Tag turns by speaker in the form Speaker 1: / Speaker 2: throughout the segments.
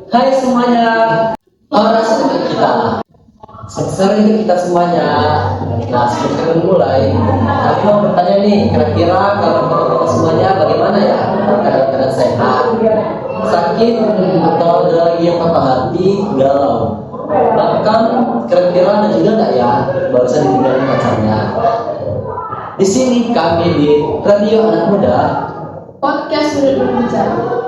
Speaker 1: Hai semuanya, para sahabat kita. Sore ini kita semuanya. Nah, sebelum mulai, aku mau bertanya nih, kira-kira kalau teman-teman semuanya bagaimana ya? Keadaan sehat, sakit, atau ada lagi yang patah hati, galau? Bahkan kira-kira ada juga nggak ya barusan ditinggalin pacarnya? Di sini kami di Radio Anak Muda
Speaker 2: Podcast Sudut Berbicara.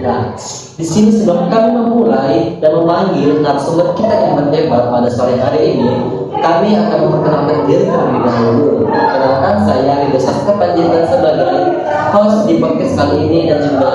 Speaker 1: Nah, di sini sebelum kami memulai dan memanggil narasumber kita yang berdebat pada sore hari ini, kami akan memperkenalkan diri terlebih dahulu. Perkenalkan, saya Ridho Sastra Panjaitan sebagai host di podcast kali ini dan juga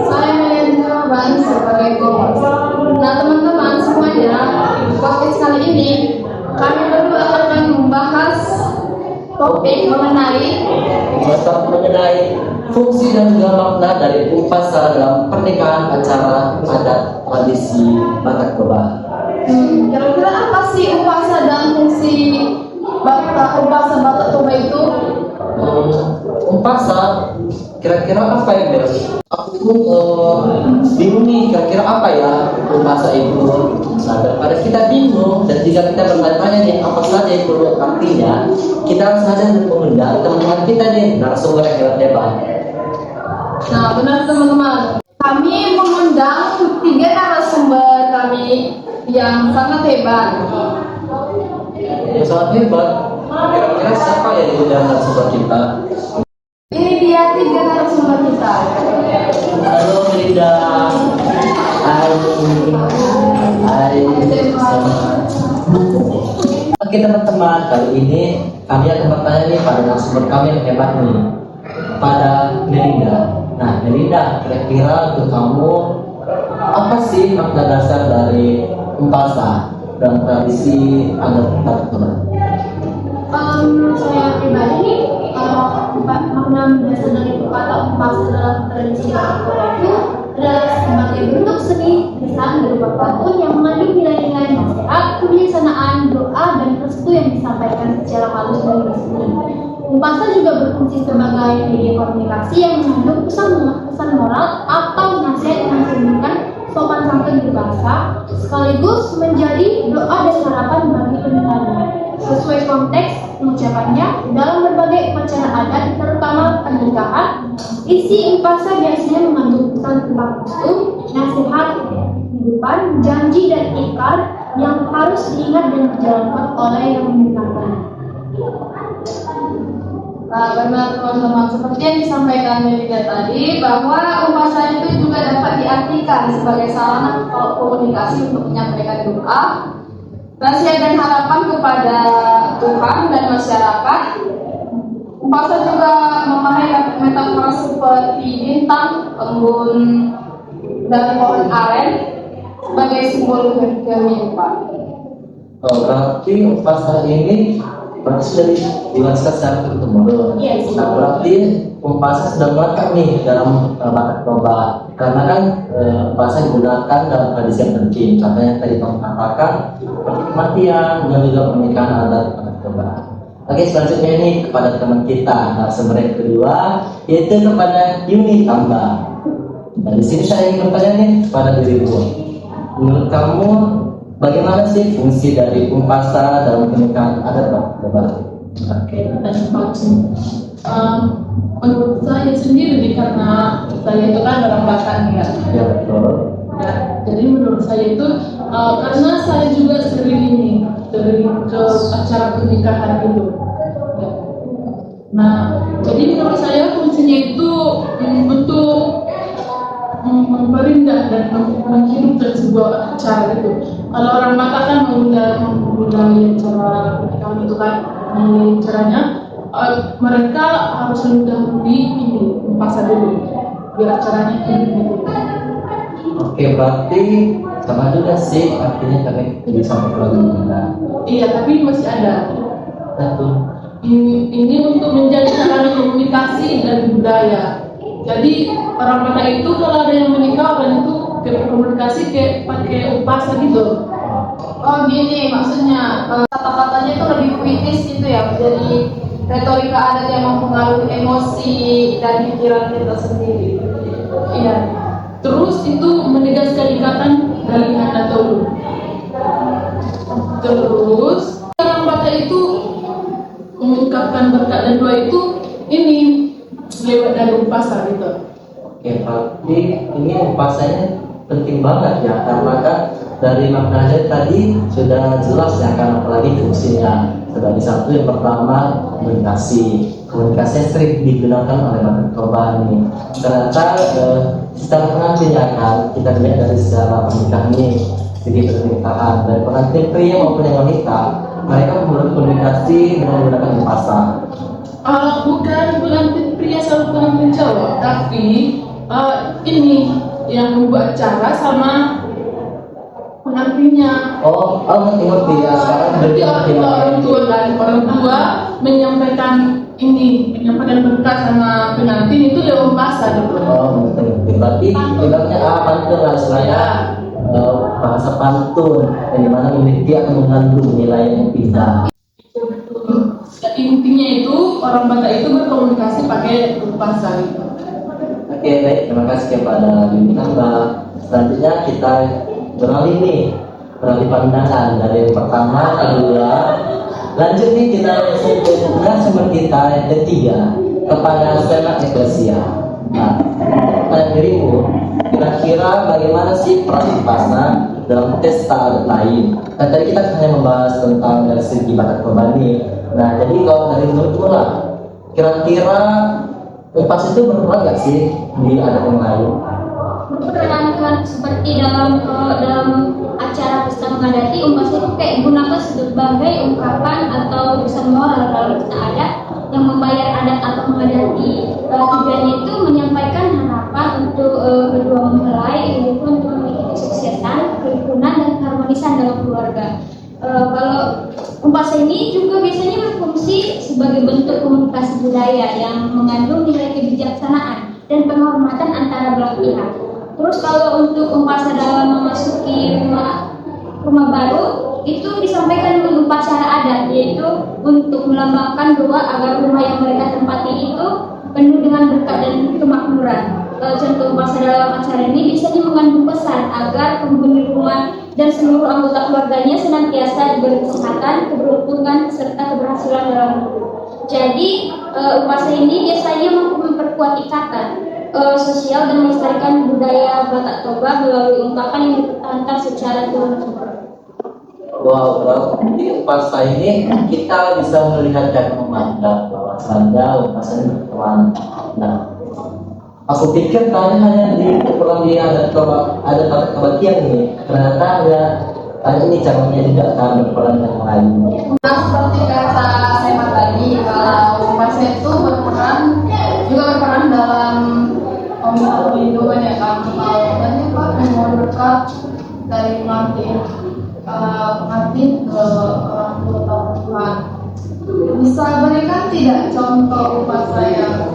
Speaker 2: Saya Meliana Ban sebagai co-host. Nah teman-teman semuanya, di podcast kali ini kami berdua akan membahas topik
Speaker 1: mengenai fungsi dan juga makna dari upasa dalam pernikahan, acara, adat, tradisi Batak Toba.
Speaker 2: Kira-kira apa sih upasa dan fungsi upasa Batak Toba itu?
Speaker 1: Upasa, kira-kira apa ya Bel? Aku bingung nih, kira-kira apa ya upasa itu? Nah, daripada kita bingung dan jika kita bertanya-tanya nih apa saja itu artinya, kita langsung saja mengundang teman-teman kita nih narasumber yang hebat.
Speaker 2: Nah benar teman-teman, kami mengundang 3 narasumber kami yang sangat hebat.
Speaker 1: Yang sangat hebat, kira-kira siapa ya itu narasumber kita?
Speaker 2: Ini dia 3 narasumber kita.
Speaker 1: Halo Linda. Hai. Oke teman-teman, kali ini kami akan bertanya nih pada narasumber kami yang hebat nih, pada Melinda. Nah Melinda, kira-kira untuk kamu apa sih makna dasar dari upasa dan tradisi adat Batak Toba?
Speaker 2: Saya pribadi makna dasar dari kata upasa dalam tradisi Batak Toba itu adalah sebagai bentuk seni lisan berupa pantun yang mengandung nilai-nilai nasihat, kebijaksanaan, doa, dan restu yang disampaikan secara halus dan berseni. Upasa juga berfungsi sebagai media komunikasi yang mengandung pesan moral atau nasihat yang mencerminkan sopan santun berbahasa, sekaligus menjadi doa dan harapan bagi pendengarnya. Sesuai konteks pengucapannya dalam berbagai upacara adat, terutama pernikahan, isi upasa biasanya mengandung pesan tentang kostum, nasihat kehidupan, janji dan ikrar yang harus diingat dan dijalankan oleh yang mendengarkan. Nah, benar teman-teman, seperti yang disampaikan Melinda tadi, bahwa upasa itu juga dapat diartikan sebagai sarana komunikasi untuk menyampaikan doa, nasihat dan harapan kepada Tuhan dan masyarakat. Upasa juga memakai metafora seperti bintang, embun, dan pohon aren sebagai simbol kehidupan.
Speaker 1: Berarti upasa ini sudah diwariskan secara turun-temurun.
Speaker 2: Yes.
Speaker 1: Nah, berarti upasa sudah melekat nih dalam Batak Toba, karena kan upasa digunakan dalam tradisi yang penting. Contohnya tadi kamu katakan seperti kematian dan juga pernikahan adat Batak Toba. Oke, selanjutnya ini kepada teman kita narasumber yang kedua, yaitu kepada Yuni Tamba. Nah, di sini saya ingin bertanya nih kepada dirimu. Menurut kamu bagaimana sih fungsi dari upasa dalam pernikahan adat Batak Toba?
Speaker 3: Oke, pertanyaan bagus nih. Menurut saya sendiri nih, karena saya itu kan orang Batak nih kan.
Speaker 1: Ya betul.
Speaker 3: Ya, jadi menurut saya itu karena saya juga sering ke acara pernikahan itu. Ya. Nah, jadi menurut saya fungsinya itu untuk memperindah dan menghidupkan sebuah acara itu. Kalau orang Batak kan mengundang acara pernikahan itu kan, mengenai caranya mereka harus mendahului ini upasa dulu biar acaranya ini.
Speaker 1: Oke, berarti sama juga sih artinya kami bisa melakukan.
Speaker 3: Iya, tapi masih ada.
Speaker 1: Satu.
Speaker 3: Ini untuk menjadi sarana komunikasi dan budaya. Jadi orang Batak itu kalau ada yang menikah, orang itu berkomunikasi kayak pakai upasa gitu.
Speaker 2: Oh gini maksudnya, kata-katanya itu lebih puitis gitu ya, menjadi retorika adat yang mempengaruhi emosi dan pikiran kita sendiri.
Speaker 3: Iya. Terus itu menegaskan ikatan galian atau lu. Terus dalam Batak itu mengungkapkan berkat dan doa itu ini lewat dari upasan gitu.
Speaker 1: Oke, berarti ini upasanya penting banget ya, karena kan dari maknanya tadi sudah jelas ya kan, apalagi fungsinya sebagai satu yang pertama komunikasi sering digunakan oleh Batak Toba ini. Ternyata secara pengantin ya kan, kita lihat dari secara pernikahan ini, segi pernikahan dari pengantin pria maupun yang wanita, mereka memulai komunikasi dengan menggunakan upasa.
Speaker 3: Bukan pengantin pria sama pengantin cowok, tapi ini yang membuat acara sama pengantinnya.
Speaker 1: Ngerti ya. Sekarang
Speaker 3: Berarti orang tua menyampaikan berkat sama pengantin itu lewat bahasa gitu.
Speaker 1: Ngerti. Berarti ibaratnya pantun lah istilahnya, bahasa pantun yang dimana memiliki atau mengandung nilai yang indah.
Speaker 3: Intinya itu orang Batak itu berkomunikasi pakai bahasa gitu.
Speaker 1: Oke, baik, terima kasih kepada bimbingan Mbak. Selanjutnya kita beralih pandangan dari yang pertama, kedua, lanjut nih kita sumber kita yang ketiga kepada senat eklesia. Nah, pertanyaan dirimu, kira-kira bagaimana sih peran upasa dalam pesta adat lain? Nah, tadi kita hanya membahas tentang dari segi Batak Toba nih. Nah, jadi kalau dari menurutmu lah, kira-kira upas itu berperan nggak sih di adat yang lain?
Speaker 2: Berperan seperti dalam acara pesta mengadati, upas itu kayak gunakan sebagai ungkapan atau pesan moral dalam pesta adat yang membayar adat atau mengadati. Tujuannya itu menyampaikan harapan untuk kedua mempelai yaitu untuk memiliki kesuksesan, kerukunan dan keharmonisan dalam keluarga. Kalau upas ini juga biasanya berfungsi sebagai bentuk komunikasi budaya yang mengandung nilai kebijaksanaan dan penghormatan antara belah pihak. Terus kalau untuk upacara dalam memasuki rumah baru itu disampaikan dengan upacara adat, yaitu untuk melambangkan doa agar rumah yang mereka tempati itu penuh dengan berkat dan kemakmuran. Contoh upacara dalam acara ini biasanya mengandung pesan agar penghuni rumah dan seluruh anggota keluarganya senantiasa diberi kesehatan, keberuntungan, serta keberhasilan dalam hidup. Jadi upacara ini biasanya memperkuat ikatan sosial dan melestarikan budaya Batak Toba melalui ungkapan yang dipertahankan secara turun-temurun.
Speaker 1: Wow, di upasa ini kita bisa melihat dan memandang bahwasanya upasa ini berperan. Nah, aku pikir kalian hanya berperan di adat Batak Toba ini, ternyata ada ini caranya tidak akan berperan yang lain.
Speaker 4: Nah, seperti kata saya tadi, kalau upasa itu berperan dalam perlindungan ya kan, dan mau berkat dari pengantin ke orang tua atau Tuhan. Bisa berikan tidak contoh upasa yang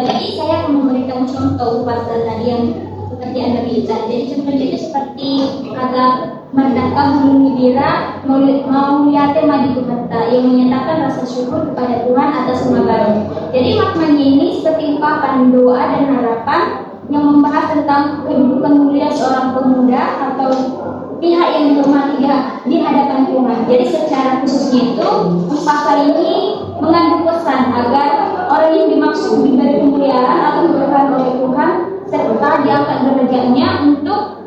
Speaker 2: jadi saya akan memberikan contoh upacara tadi yang seperti Anda bisa. Jadi contohnya itu seperti kata Merdeka Bumi Bira Mauliate Madi Kuberta yang menyatakan rasa syukur kepada Tuhan atas rumah baru. Jadi maknanya ini seperti ungkapan doa dan harapan yang membahas tentang kedudukan mulia seorang pemuda atau pihak yang dihormati di hadapan Tuhan. Jadi secara khususnya itu upacara ini mengandung pesan agar orang yang dimaksud diberi kemuliaan atau diberkahi oleh Tuhan serta diangkat derajatnya untuk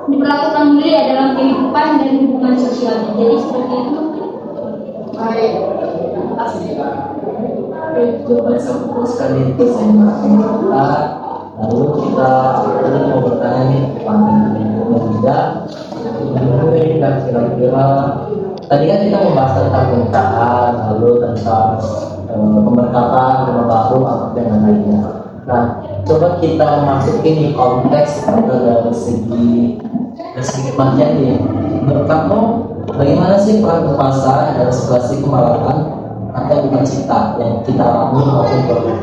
Speaker 2: diperlakukan mulia dalam kehidupan dan hubungan sosialnya. Jadi seperti itu.
Speaker 4: baik? Terima kasih.
Speaker 1: Coba saya sekali itu kita, lalu kita mau bertanya nih tidak kira-kira tadi kan kita membahas tentang pernikahan, lalu tentang pemberkatan rumah baru atau yang lainnya. Nah, coba kita masukin di konteks atau dari segi kematian nih. Menurut kamu bagaimana sih peran upasa dalam situasi kemarahan atau duka cita yang kita alami maupun berlaku?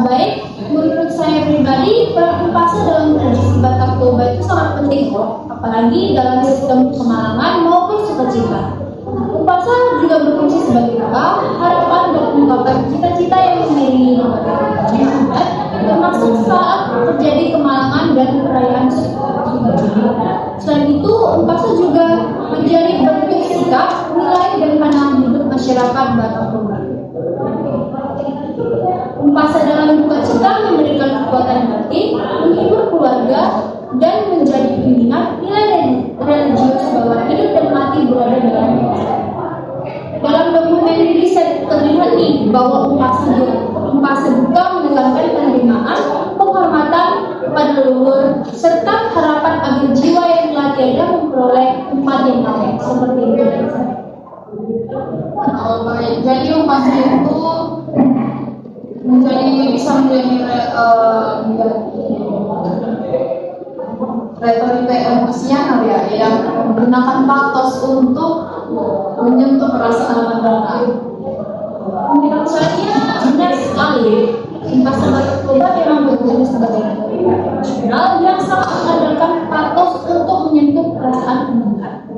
Speaker 2: Baik, menurut saya pribadi peran upasa dalam tradisi Batak Toba itu sangat penting kok, apalagi dalam sistem kemalangan maupun sukacita. Upasa juga berfungsi sebagai doa, harapan dan ungkapan cita-cita yang mengiringi lembaga kehidupan termasuk saat terjadi kemalangan dan perayaan seperti Bajul. Selain itu, Umpasa juga menjadi bentuk sikap, nilai dan pandangan hidup masyarakat Batak Toba. Umpasa dalam duka cita memberikan kekuatan batin, menghibur keluarga, dan menjadi pengingat nilai religius bahwa hidup dan mati berada dalam kuasa. Dalam dokumen rilis terlihat nih bahwa Umpasa duka menekankan penerimaan, penghormatan pada leluhur, serta harapan agar jiwa yang telah tiada memperoleh tempat yang layak seperti itu.
Speaker 4: Baik, jadi Umpasa itu bisa menjadi retorika emosional ya, yang menggunakan patos untuk menyentuh perasaan anak-anak.
Speaker 2: Menurut saya benar sekali. Umpasa Batak Toba memang berfungsi sebagai retorika emosional yang sangat mengandalkan patos untuk menyentuh perasaan pendengar.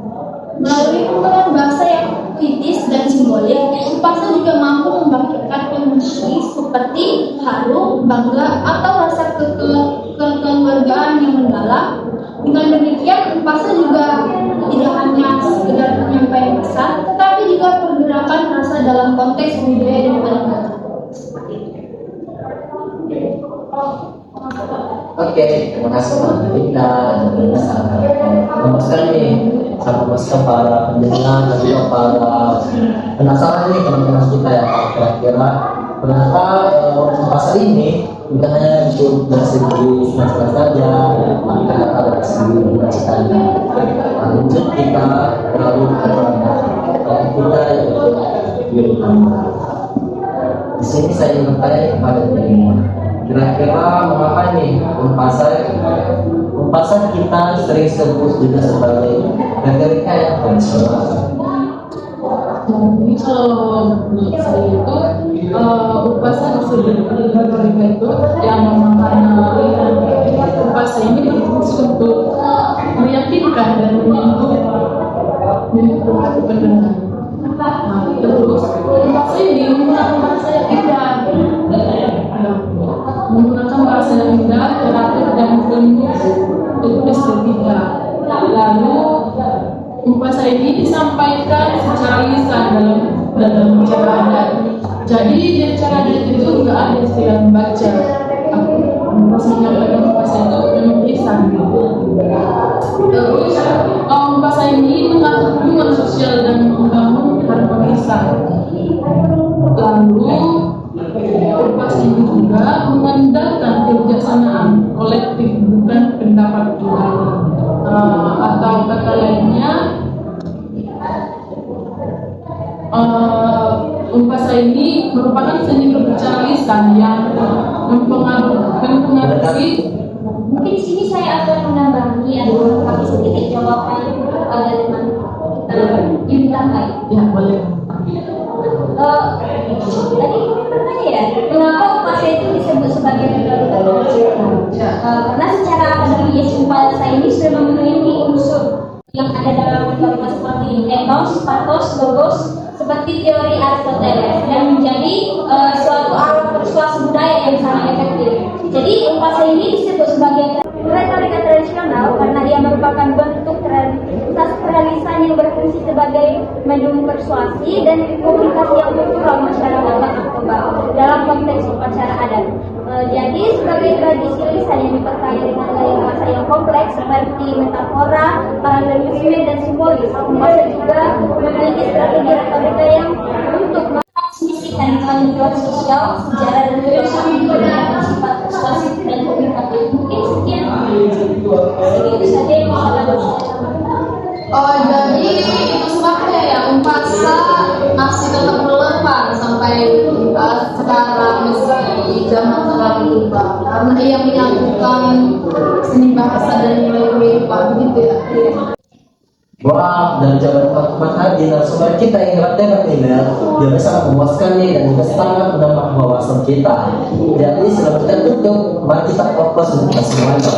Speaker 2: Melalui penggunaan bahasa yang kritis dan simbolik, Umpasa juga mampu membangkitkan emosi seperti haru, bangga, atau rasa kekeluargaan yang mendalam. Dengan demikian, Umpasa juga tidak hanya sekedar menyampaikan pesan, tetapi juga pergerakan rasa dalam konteks budaya dan adat.
Speaker 1: Oke, terima kasih Mbak Linda dan Linda sangat memuaskan nih, sangat memuaskan para pendengar dan juga para penasaran nih teman-teman kita ya, kira-kira ternyata Umpasa ini bukan hanya untuk bersegi semester saja, maka kata bersegi cita-citanya. Lanjut kita beralih kepada kita yaitu di sini saya ingin bertanya kepada teman-teman. Kira-kira mengapa nih Umpasa kita sering sebut juga sebagai retorika yang konvensional?
Speaker 3: Jadi kalau menurut saya itu Umpasa disebut retorika itu yang karena Umpasa ini berfungsi untuk meyakinkan dan menyentuh pendengar. Nah, terus Umpasa ini menggunakan bahasa yang indah, menggunakan bahasa yang indah, teratur dan penuh estetika. Lalu Umpasa ini disampaikan secara lisan dalam cara adat. Jadi di cara adat itu nggak ada istilah membaca. Umpasa menyampaikan Umpasa itu memang lisan. Terus Umpasa ini mengatur hubungan sosial dan membangun harmonisan. Lalu Umpasa ini juga mengandalkan kebijaksanaan kolektif, bukan pendapat pribadi. Atau kata lainnya, Umpasa ini merupakan seni berbicara lisan yang mempengaruhi.
Speaker 2: Mungkin di sini saya akan menambahi atau melengkapi sedikit jawaban dari teman kita Yunita Kai.
Speaker 3: Ya, boleh.
Speaker 2: Tadi bertanya ya, mengapa Umpasa itu disebut sebagai retorika konvensional? Karena secara akademis Umpasa ini sudah memenuhi unsur yang ada dalam retorika seperti ethos, pathos, logos, seperti teori Aristoteles, dan menjadi suatu alat persuasi budaya yang sangat efektif. Jadi Umpasa ini disebut sebagai retorika tradisional karena ia merupakan bentuk lisan yang berfungsi sebagai medium persuasi dan komunikasi yang kultural masyarakat Batak Toba dalam konteks upacara adat. Jadi sebagai tradisi lisan yang diperkaya dengan gaya bahasa yang kompleks seperti metafora, paralelisme dan simbolis, Umpasa juga memiliki strategi retorika yang untuk mentransmisikan nilai-nilai sosial, sejarah dan filosofi budaya bersifat persuasif dan komunikatif. Mungkin sekian segitu saja yang bisa
Speaker 4: Jadi itu sebabnya ya Umpasa masih tetap relevan sampai sekarang meski zaman telah berubah, karena ia menyatukan seni bahasa dan nilai kehidupan begitu ya.
Speaker 1: Wah, dan jawaban teman-teman tadi narasumber kita yang latihan email juga sangat memuaskan nih dan juga sangat menambah wawasan kita. Jadi sebelum kita tutup, mari kita fokus untuk semuanya.